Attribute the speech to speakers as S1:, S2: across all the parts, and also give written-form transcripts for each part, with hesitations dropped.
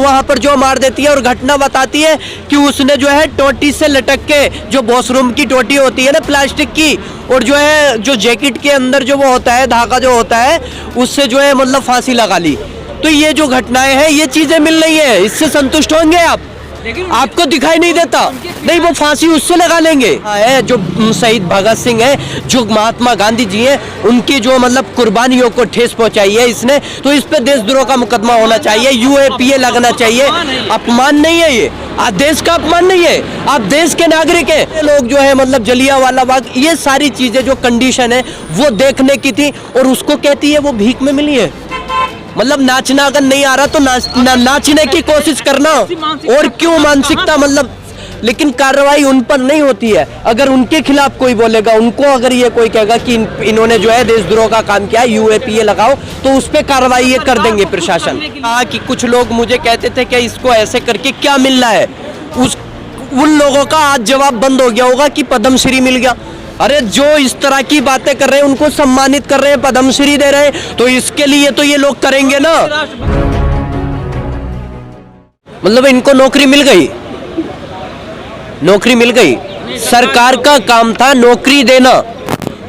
S1: वहां पर जो मार देती है और घटना बताती है कि उसने जो है टोटी से लटक के, जो वॉशरूम की टोटी होती है ना प्लास्टिक की, और जो है जो जैकेट के अंदर जो वो होता है धागा जो होता है उससे जो है मतलब फांसी लगा ली। तो ये जो घटनाएं हैं ये चीजें मिल रही है, इससे संतुष्ट होंगे आप? आपको दिखाई नहीं देता? नहीं, वो फांसी उससे लगा लेंगे। है जो शहीद भगत सिंह है, जो महात्मा गांधी जी हैं, उनकी जो मतलब कुर्बानियों को ठेस पहुंचाई है इसने, तो इस पे देशद्रोह का मुकदमा होना चाहिए, UAPA लगना चाहिए। अपमान नहीं है ये, देश का अपमान नहीं है, आप देश के नागरिक हैं। लोग जो है मतलब जलियांवाला बाग, ये सारी चीजें जो कंडीशन है वो देखने की थी, और उसको कहती है वो भीख में मिली है। मतलब नाचना अगर नहीं आ रहा तो नाचने की कोशिश करना, और क्यों मानसिकता मतलब, लेकिन कार्रवाई उन पर नहीं होती है। अगर उनके खिलाफ कोई बोलेगा, उनको अगर ये कोई कहेगा कि इन्होंने जो है देशद्रोह का काम किया, UAPA लगाओ, तो उस पर कार्रवाई ये कर देंगे प्रशासन। हाँ, कि कुछ लोग मुझे कहते थे कि इसको ऐसे करके क्या मिल रहा है, उन लोगों का आज जवाब बंद हो गया होगा कि पद्मश्री मिल गया। अरे जो इस तरह की बातें कर रहे हैं उनको सम्मानित कर रहे हैं, पद्मश्री दे रहे हैं, तो इसके लिए तो ये लोग करेंगे ना। मतलब इनको नौकरी मिल गई, नौकरी मिल गई, सरकार का काम था नौकरी देना,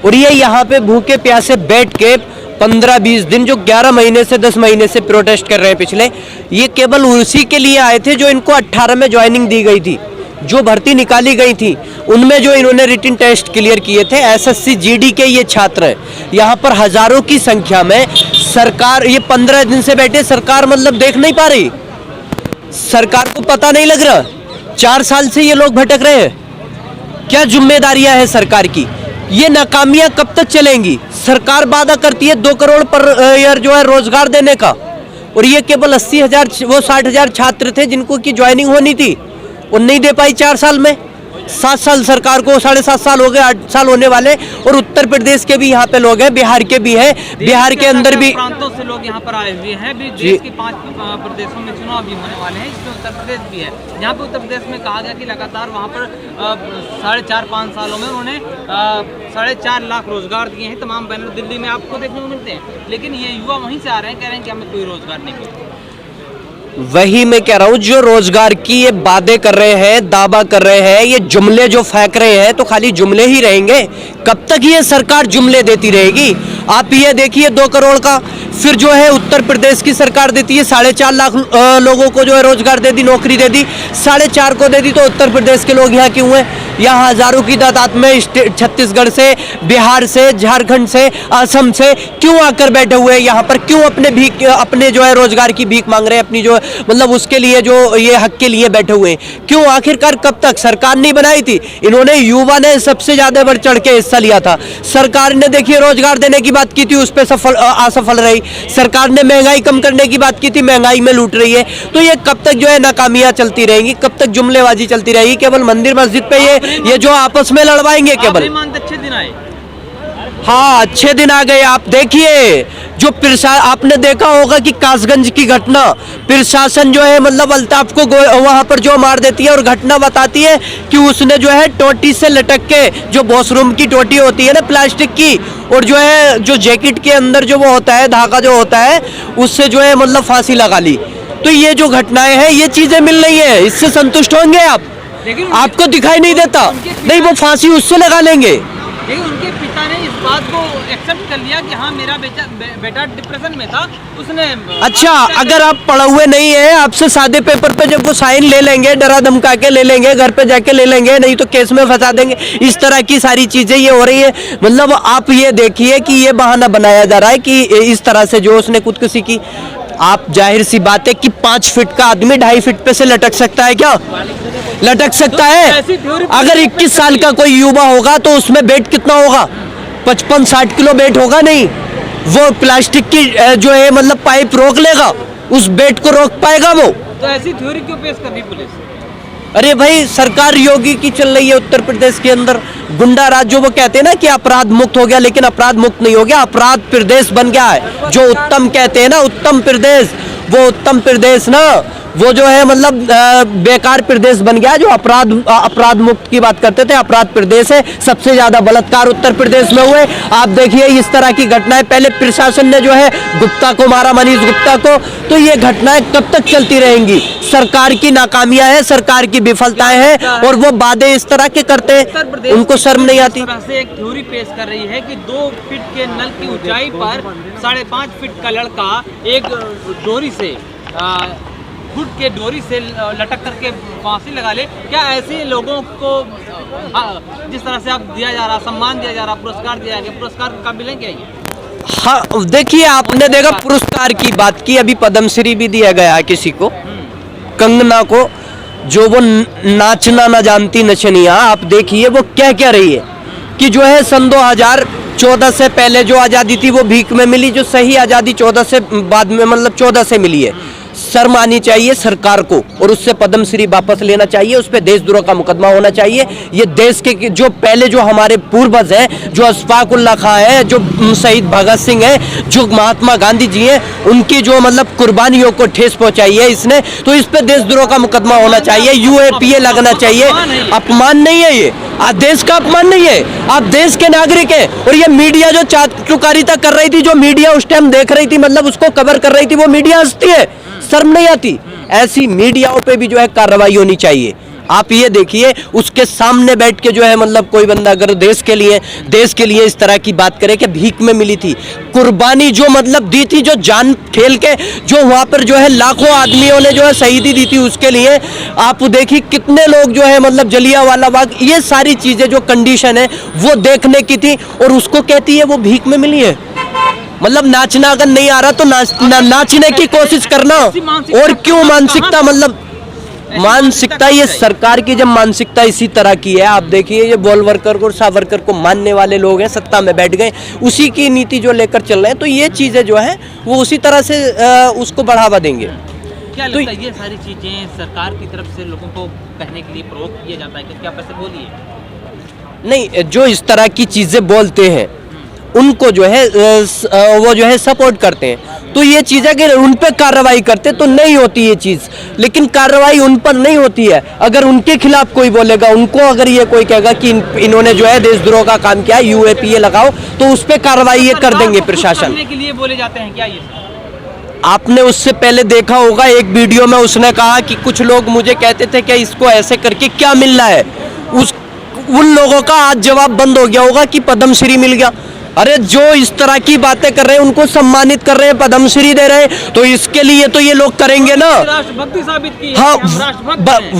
S1: और ये यहाँ पे भूखे प्यासे बैठ के 15-20 दिन, जो 11 महीने से 10 महीने से प्रोटेस्ट कर रहे हैं पिछले, ये केवल उसी के लिए आए थे जो इनको 18 में ज्वाइनिंग दी गई थी, जो भर्ती निकाली गई थी उनमें जो इन्होंने रिटन टेस्ट क्लियर किए थे। SSC GD के ये छात्र हैं, यहाँ पर हजारों की संख्या में। सरकार ये 15 दिन से बैठे, सरकार मतलब देख नहीं पा रही, सरकार को पता नहीं लग रहा, 4 साल से ये लोग भटक रहे हैं। क्या जिम्मेदारियां हैं सरकार की? ये नाकामियां कब तक चलेंगी? सरकार वादा करती है 2 करोड़ पर ईयर जो है रोजगार देने का, और ये केवल 80,000 वो 60,000 छात्र थे जिनको की ज्वाइनिंग होनी थी, और नहीं दे पाई 4 साल में। 7 साल सरकार को, 7.5 साल हो गए, 8 साल होने वाले। और उत्तर प्रदेश के भी यहाँ पे लोग हैं, बिहार के भी हैं, बिहार के अंदर भी
S2: प्रांतों से लोग यहाँ पर आए हुए हैं। भी देश के 5 प्रदेशों में चुनाव भी होने वाले हैं, इसमें उत्तर प्रदेश भी है। यहाँ पे उत्तर प्रदेश में कहा गया कि लगातार वहाँ पर 4.5-5 सालों में उन्होंने 4.5 लाख रोजगार दिए हैं। तमाम बैनर दिल्ली में आपको देखने को मिलते हैं, लेकिन ये युवा वहीं से आ रहे हैं, कह रहे हैं कि हमें कोई रोजगार नहीं मिलता।
S1: वही मैं कह रहा हूं, जो रोजगार की ये बातें कर रहे हैं, दावा कर रहे हैं, ये जुमले जो फेंक रहे हैं, तो खाली जुमले ही रहेंगे। कब तक ये सरकार जुमले देती रहेगी? आप ये देखिए 2 करोड़ का, फिर जो है उत्तर प्रदेश की सरकार देती है 4.5 लाख लोगों को जो है रोजगार दे दी, नौकरी दे दी, 4.5 को दे दी, तो उत्तर प्रदेश के लोग यहाँ क्यों हैं? यहाँ हजारों की तादाद में छत्तीसगढ़ से, बिहार से, झारखंड से, असम से क्यों आकर बैठे हुए हैं यहाँ पर? क्यों अपने जो है रोजगार की भीख मांग रहे हैं, अपनी जो मतलब उसके लिए जो ये हक के लिए बैठे हुए हैं? क्यों? आखिरकार कब तक? सरकार नहीं बनाई थी, इन्होंने युवा ने सबसे ज्यादा बढ़ चढ़ के हिस्सा लिया था। सरकार ने देखिए रोजगार देने की बात की थी, उस पर असफल रही। सरकार ने महंगाई कम करने की बात की थी, महंगाई में लूट रही है। तो ये कब तक जो है नाकामियां चलती रहेंगी, कब तक जुमलेबाजी चलती रहेगी? केवल मंदिर मस्जिद पे ये जो आपस में लड़वाएंगे केवल।
S2: अच्छे दिन आए,
S1: हाँ अच्छे दिन आ गए। आप देखिए जो आपने देखा होगा कि कासगंज की घटना, प्रशासन जो है मतलब अल्ताफ को वहां पर जो मार देती है, और घटना बताती है कि उसने जो है टोटी से लटक के, जो वॉशरूम की टोटी होती है ना प्लास्टिक की, और जो है जो जैकेट के अंदर जो वो होता है धागा जो होता है उससे जो है मतलब फांसी लगा ली। तो ये जो घटनाएं हैं ये चीजें मिल रही है, इससे संतुष्ट होंगे आप? आपको दिखाई नहीं देता? नहीं, वो फांसी उससे लगा लेंगे।
S2: लेकिन उनके पिता ने इस बात को एक्सेप्ट कर लिया कि हाँ मेरा बेटा डिप्रेशन में था, उसने।
S1: अच्छा, अगर आप पढ़े हुए नहीं है, आपसे सादे पेपर पे जब वो साइन ले लेंगे, डरा धमका के ले लेंगे, घर पे जाके ले लेंगे, नहीं तो केस में फंसा देंगे, इस तरह की सारी चीजें ये हो रही है। मतलब आप ये देखिए कि ये बहाना बनाया जा रहा है कि इस तरह से जो उसने खुदकुशी की। आप जाहिर सी बात है कि 5 फीट का आदमी 2.5 फीट पे से लटक सकता है क्या? लटक सकता है? अगर 21 साल का कोई युवा होगा तो उसमें वेट कितना होगा? 55-60 किलो वेट होगा? नहीं, वो प्लास्टिक की जो है मतलब पाइप रोक लेगा, उस वेट को रोक पाएगा वो?
S2: तो ऐसी थ्योरी क्यों पेश कर रही पुलिस?
S1: अरे भाई, सरकार योगी की चल रही है उत्तर प्रदेश के अंदर। गुंडा राज जो वो कहते हैं ना कि अपराध मुक्त हो गया, लेकिन अपराध मुक्त नहीं हो गया, अपराध प्रदेश बन गया है। जो उत्तम कहते हैं ना, उत्तम प्रदेश, वो उत्तम प्रदेश ना वो जो है मतलब बेकार प्रदेश बन गया, जो अपराध मुक्त की बात करते थे, अपराध प्रदेश है। सबसे ज्यादा बलात्कार उत्तर प्रदेश में हुए। आप देखिए इस तरह की घटनाएं, पहले प्रशासन ने जो है गुप्ता को मारा, मनीष गुप्ता को, तो ये घटनाएं कब तक चलती रहेंगी? सरकार की नाकामियां हैं, सरकार की विफलताएं हैं, और वो वादे इस तरह के करते हैं, उनको शर्म नहीं आती।
S2: से एक थ्योरी पेश कर रही है कि 2 फीट के नल की ऊंचाई पर 5.5 फीट का लड़का एक डोरी से फुट के डोरी से लटक करके फांसी लगा ले। क्या ऐसे लोगों को जिस तरह से आप दिया जा रहा, सम्मान दिया जा रहा, पुरस्कार दिया गया, पुरस्कार का काबिल है क्या ये?
S1: हाँ देखिए, आपने देखा पुरस्कार की बात की, अभी पद्मश्री भी दिया गया है किसी को, कंगना को, जो वो नाचना ना जानती नचनिया। आप देखिए वो क्या क्या रही है कि जो है सन 2014 से पहले जो आज़ादी थी वो भीख में मिली, जो सही आज़ादी 14 से बाद में मतलब 14 से मिली है। शर्म आनी चाहिए सरकार को, और उससे पद्मश्री वापस लेना चाहिए, उस पर देशद्रोह का मुकदमा होना चाहिए। ये देश के जो पहले जो हमारे पूर्वज हैं, जो अशफाक उल्लाह खां है, जो शहीद भगत सिंह है, जो महात्मा गांधी जी हैं, उनकी जो मतलब कुर्बानियों को ठेस पहुंचाई है इसने, तो इस पे देशद्रोह का मुकदमा होना चाहिए, UAPA लगना चाहिए। अपमान नहीं है ये, देश का अपमान नहीं है, आप देश के नागरिक हैं। और ये मीडिया जो चाटुकारिता कर रही थी, जो मीडिया उस टाइम देख रही थी, मतलब उसको कवर कर रही थी, वो मीडिया हंसती है, शर्म नहीं आती। ऐसी मीडियाओं पे भी जो है कार्रवाई होनी चाहिए। आप ये देखिए, उसके सामने बैठ के जो है मतलब कोई बंदा अगर देश के लिए इस तरह की बात करे कि भीख में मिली थी, कुर्बानी जो मतलब दी थी, जो जान खेल के जो वहाँ पर जो है लाखों आदमियों ने जो है शहीदी दी थी, उसके लिए आप देखिए कितने लोग जो है मतलब जलियांवाला बाग, ये सारी चीज़ें जो कंडीशन है वो देखने की थी, और उसको कहती है वो भीख में मिली है। मतलब नाचना अगर नहीं आ रहा तो नाचने की कोशिश करना। और क्यों मानसिकता, मतलब मानसिकता, ये सरकार की जब मानसिकता इसी तरह की है, आप देखिए ये बोलवरकर को, सावरकर को मानने वाले लोग हैं, सत्ता में बैठ गए, उसी की नीति जो लेकर चल रहे हैं, तो ये चीज़ें जो है वो उसी तरह से उसको बढ़ावा देंगे।
S2: क्या लगता है ये सारी चीज़ें सरकार की तरफ से लोगों को कहने के लिए प्रोवोक किया जाता है कि क्या पैसे बोलिए?
S1: नहीं, जो इस तरह की चीज़ें बोलते हैं उनको जो है वो जो है सपोर्ट करते हैं, तो ये चीज़ अगर उन पर कार्रवाई करते तो नहीं होती ये चीज़, लेकिन कार्रवाई उन पर नहीं होती है। अगर उनके खिलाफ कोई बोलेगा, उनको अगर ये कोई कहेगा कि इन्होंने जो है देशद्रोह का काम किया, UAPA लगाओ, तो उस पर कार्रवाई ये कर देंगे प्रशासन।
S2: के लिए बोले जाते हैं क्या ये?
S1: आपने उससे पहले देखा होगा एक वीडियो में उसने कहा कि कुछ लोग मुझे कहते थे कि इसको ऐसे करके क्या मिल रहा है, उन लोगों का आज जवाब बंद हो गया होगा कि पद्मश्री मिल गया। अरे जो इस तरह की बातें कर रहे हैं उनको सम्मानित कर रहे हैं, पद्मश्री दे रहे हैं, तो इसके लिए तो ये लोग करेंगे ना,
S2: राष्ट्रभक्ति साबित की।
S1: हाँ,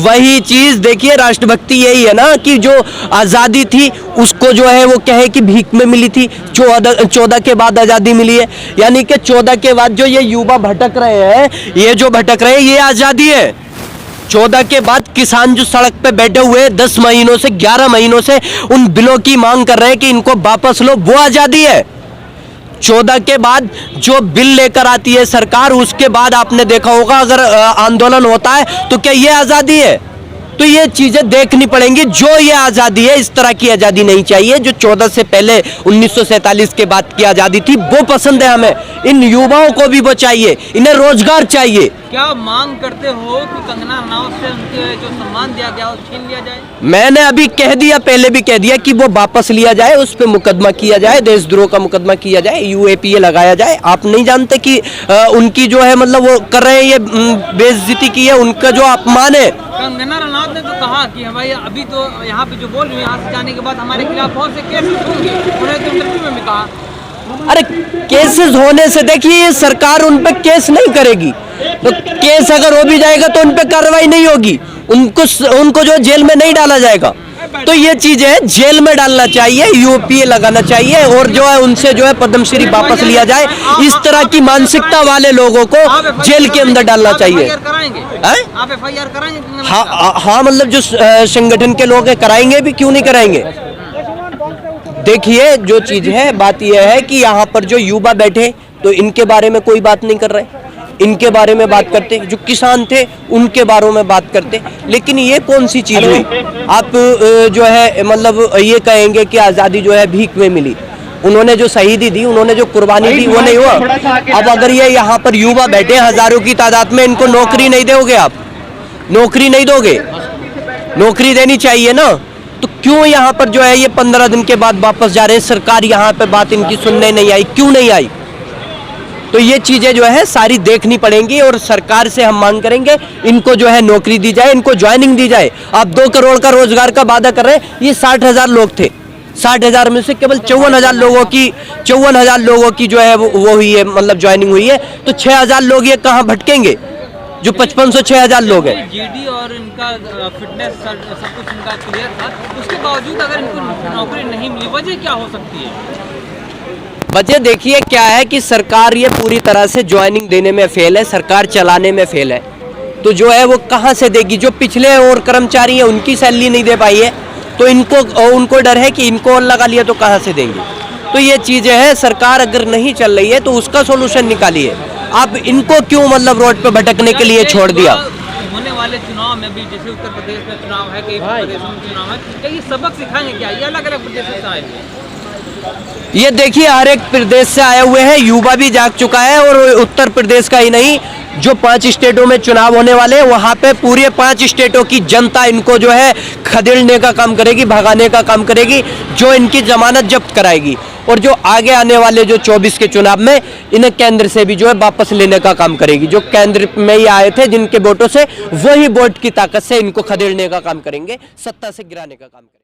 S1: वही चीज देखिए, राष्ट्रभक्ति यही है ना कि जो आज़ादी थी उसको जो है वो कहे कि भीख में मिली थी, 14 के बाद आज़ादी मिली है, यानी कि 14 के बाद जो ये युवा भटक रहे हैं, ये जो भटक रहे हैं, ये आज़ादी है। 14 के बाद किसान जो सड़क पे बैठे हुए 10 महीनों से 11 महीनों से उन बिलों की मांग कर रहे हैं कि इनको वापस लो, वो आज़ादी है। 14 के बाद जो बिल लेकर आती है सरकार, उसके बाद आपने देखा होगा अगर आंदोलन होता है तो क्या ये आज़ादी है? तो ये चीज़ें देखनी पड़ेंगी। जो ये आज़ादी है, इस तरह की आज़ादी नहीं चाहिए। जो 14 से पहले 1947 के बाद की आज़ादी थी वो पसंद है हमें। इन युवाओं को भी वो चाहिए, इन्हें रोजगार चाहिए।
S2: क्या मांग करते हो कि कंगना रनावत से उनके जो सम्मान दिया गया वो छीन लिया जाए?
S1: मैंने अभी कह दिया, पहले भी कह दिया कि वो वापस लिया जाए, उस पर मुकदमा किया जाए, देशद्रोह का मुकदमा किया जाए, UAPA लगाया जाए। आप नहीं जानते कि उनकी जो है मतलब वो कर रहे हैं, ये बेइज्जती की है, उनका जो अपमान है।
S2: कंगना रनावत ने तो कहा कि भाई अभी तो यहाँ पे जो बोल रही है, यहाँ से जाने के बाद हमारे खिलाफ बहुत से केसेस होंगे, उन्होंने तो इंटरव्यू में भी कहा।
S1: अरे केसेस होने से देखिए ये सरकार उन पे केस नहीं करेगी, तो केस अगर हो भी जाएगा तो उन पे कार्रवाई नहीं होगी, उनको जो जेल में नहीं डाला जाएगा। तो ये चीजें जेल में डालना चाहिए, UAPA लगाना चाहिए, और जो है उनसे जो है पद्मश्री वापस लिया जाए। इस तरह की मानसिकता वाले लोगों को जेल के अंदर डालना चाहिए।
S2: आप FIR कराएंगे?
S1: हाँ, मतलब जो संगठन के लोग हैं कराएंगे भी, क्यों नहीं कराएंगे। देखिए जो चीज है, बात यह है कि यहाँ पर जो युवा बैठे तो इनके बारे में कोई बात नहीं कर रहे, इनके बारे में बात करते, जो किसान थे उनके बारे में बात करते। लेकिन ये कौन सी चीज हुई? आप जो है मतलब ये कहेंगे कि आज़ादी जो है भीख में मिली, उन्होंने जो शहीदी दी, उन्होंने जो कुर्बानी दी, वो नहीं हुआ। अब अगर ये यहाँ पर युवा बैठे हजारों की तादाद में, इनको नौकरी नहीं दोगे आप, नौकरी नहीं दोगे, नौकरी देनी चाहिए ना। तो क्यों यहाँ पर जो है ये 15 दिन के बाद वापस जा रहे हैं? सरकार यहाँ पे बात इनकी सुनने नहीं आई, क्यों नहीं आई? तो ये चीजें जो है सारी देखनी पड़ेंगी और सरकार से हम मांग करेंगे इनको जो है नौकरी दी जाए, इनको ज्वाइनिंग दी जाए। आप 2 करोड़ का रोजगार का वादा कर रहे हैं, ये 60,000 लोग थे, 60,000 में से केवल 54,000 लोगों की जो है वो हुई है, मतलब ज्वाइनिंग हुई है। तो 6,000 लोग ये कहाँ भटकेंगे, जो 5500 6,000 लोग हैं।
S2: जीडी और इनका फिटनेस सब कुछ इनका क्लियर था, उसके बावजूद अगर इनको नौकरी नहीं मिली, वजह क्या हो सकती है?
S1: वजह देखिए क्या है कि सरकार ये पूरी तरह से ज्वाइनिंग देने में फेल है, सरकार चलाने में फेल है। तो जो है वो कहाँ से देगी? जो पिछले और कर्मचारी हैं उनकी सैलरी नहीं दे पाई है, तो उनको डर है कि इनको और लगा लिया तो कहाँ से देंगे। तो ये चीज़ें हैं, सरकार अगर नहीं चल रही है तो उसका सोल्यूशन निकालिए। आप इनको क्यों मतलब रोड पे भटकने के लिए छोड़ दिया?
S2: होने वाले चुनाव में भी, जैसे उत्तर प्रदेश में चुनाव है, कई प्रदेशों में चुनाव है, क्या ये सबक सिखाएंगे क्या? ये अलग अलग प्रदेशों से आए हैं।
S1: ये देखिए हर एक प्रदेश से आए हुए हैं, युवा भी जाग चुका है। और उत्तर प्रदेश का ही नहीं, जो 5 स्टेटों में चुनाव होने वाले हैं वहां पे पूरे 5 स्टेटों की जनता इनको जो है खदेड़ने का काम करेगी, भगाने का काम करेगी, जो इनकी जमानत जब्त कराएगी। और जो आगे आने वाले जो 24 के चुनाव में इन्हें केंद्र से भी जो है वापस लेने का काम करेगी। जो केंद्र में ही आए थे जिनके वोटों से, वही वोट की ताकत से इनको खदेड़ने का काम करेंगे, सत्ता से गिराने का काम करेंगे।